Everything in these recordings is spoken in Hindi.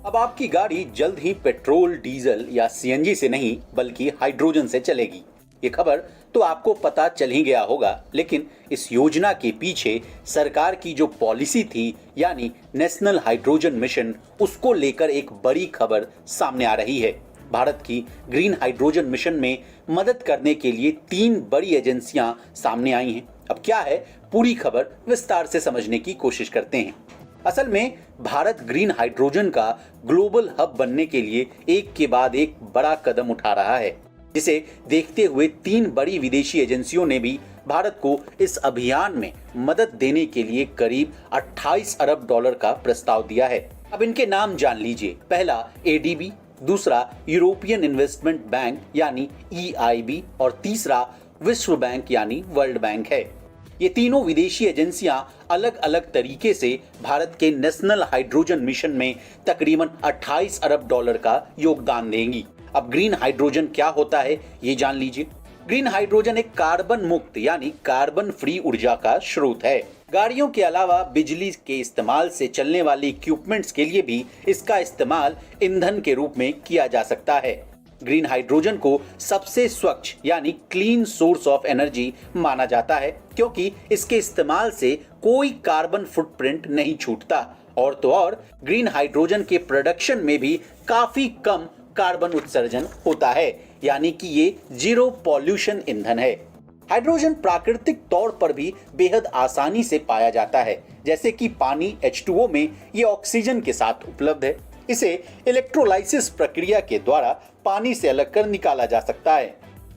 अब आपकी गाड़ी जल्द ही पेट्रोल, डीजल या सीएनजी से नहीं बल्कि हाइड्रोजन से चलेगी। ये खबर तो आपको पता चल ही गया होगा, लेकिन इस योजना के पीछे सरकार की जो पॉलिसी थी, यानी नेशनल हाइड्रोजन मिशन, उसको लेकर एक बड़ी खबर सामने आ रही है। भारत की ग्रीन हाइड्रोजन मिशन में मदद करने के लिए 3 बड़ी एजेंसियां सामने आई हैं। अब क्या है पूरी खबर, विस्तार से समझने की कोशिश करते हैं। असल में भारत ग्रीन हाइड्रोजन का ग्लोबल हब बनने के लिए एक के बाद एक बड़ा कदम उठा रहा है, जिसे देखते हुए 3 बड़ी विदेशी एजेंसियों ने भी भारत को इस अभियान में मदद देने के लिए करीब 28 अरब डॉलर का प्रस्ताव दिया है। अब इनके नाम जान लीजिए। पहला एडीबी, दूसरा यूरोपियन इन्वेस्टमेंट बैंक यानी ईआईबी और तीसरा विश्व बैंक यानी वर्ल्ड बैंक है। ये तीनों विदेशी एजेंसियां अलग अलग तरीके से भारत के नेशनल हाइड्रोजन मिशन में तकरीबन 28 अरब डॉलर का योगदान देंगी। अब ग्रीन हाइड्रोजन क्या होता है ये जान लीजिए। ग्रीन हाइड्रोजन एक कार्बन मुक्त यानी कार्बन फ्री ऊर्जा का स्रोत है। गाड़ियों के अलावा बिजली के इस्तेमाल से चलने वाले इक्विपमेंट्स के लिए भी इसका इस्तेमाल ईंधन के रूप में किया जा सकता है। ग्रीन हाइड्रोजन को सबसे स्वच्छ यानी क्लीन सोर्स ऑफ एनर्जी माना जाता है, क्योंकि इसके इस्तेमाल से कोई कार्बन फुटप्रिंट नहीं छूटता। और तो और ग्रीन हाइड्रोजन के प्रोडक्शन में भी काफी कम कार्बन उत्सर्जन होता है, यानी कि ये जीरो पॉल्यूशन ईंधन है। हाइड्रोजन प्राकृतिक तौर पर भी बेहद आसानी से पाया जाता है, जैसे कि पानी H2O में ये ऑक्सीजन के साथ उपलब्ध है। इसे इलेक्ट्रोलाइसिस प्रक्रिया के द्वारा पानी से अलग कर निकाला जा सकता है।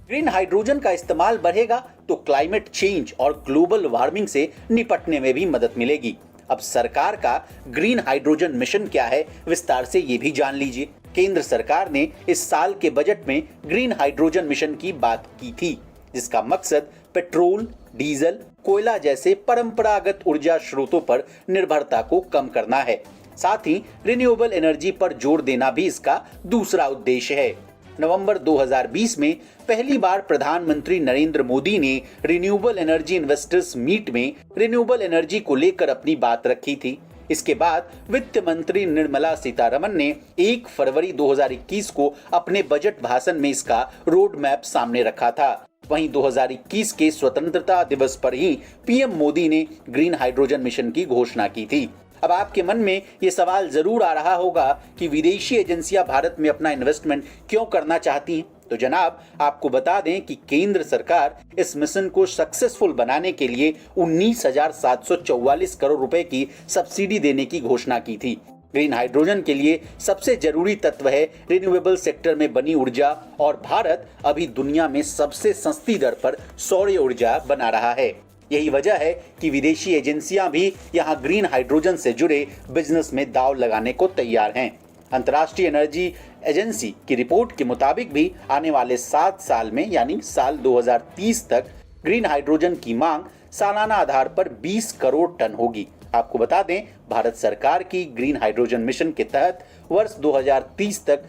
ग्रीन हाइड्रोजन का इस्तेमाल बढ़ेगा तो क्लाइमेट चेंज और ग्लोबल वार्मिंग से निपटने में भी मदद मिलेगी। अब सरकार का ग्रीन हाइड्रोजन मिशन क्या है, विस्तार से ये भी जान लीजिए। केंद्र सरकार ने इस साल के बजट में ग्रीन हाइड्रोजन मिशन की बात की थी, जिसका मकसद पेट्रोल, डीजल, कोयला जैसे परंपरागत ऊर्जा स्रोतों पर निर्भरता को कम करना है। साथ ही रिन्यूएबल एनर्जी पर जोर देना भी इसका दूसरा उद्देश्य है। नवंबर 2020 में पहली बार प्रधानमंत्री नरेंद्र मोदी ने रिन्यूएबल एनर्जी इन्वेस्टर्स मीट में रिन्यूएबल एनर्जी को लेकर अपनी बात रखी थी। इसके बाद वित्त मंत्री निर्मला सीतारमण ने 1 फरवरी 2021 को अपने बजट भाषण में इसका रोड मैप सामने रखा था। वहीं 2021 के स्वतंत्रता दिवस पर ही पीएम मोदी ने ग्रीन हाइड्रोजन मिशन की घोषणा की थी। अब आपके मन में ये सवाल जरूर आ रहा होगा कि विदेशी एजेंसियां भारत में अपना इन्वेस्टमेंट क्यों करना चाहती हैं। तो जनाब, आपको बता दें कि केंद्र सरकार इस मिशन को सक्सेसफुल बनाने के लिए 19,744 करोड़ रुपए की सब्सिडी देने की घोषणा की थी। ग्रीन हाइड्रोजन के लिए सबसे जरूरी तत्व है रिन्यूएबल सेक्टर में बनी ऊर्जा, और भारत अभी दुनिया में सबसे सस्ती दर पर सौर ऊर्जा बना रहा है। यही वजह है कि विदेशी एजेंसियां भी यहां ग्रीन हाइड्रोजन से जुड़े बिजनेस में दांव लगाने को तैयार हैं। अंतर्राष्ट्रीय एनर्जी एजेंसी की रिपोर्ट के मुताबिक भी आने वाले 7 साल में यानी साल 2030 तक ग्रीन हाइड्रोजन की मांग सालाना आधार पर 20 करोड़ टन होगी। आपको बता दें, भारत सरकार की ग्रीन हाइड्रोजन मिशन के तहत वर्ष 2030 तक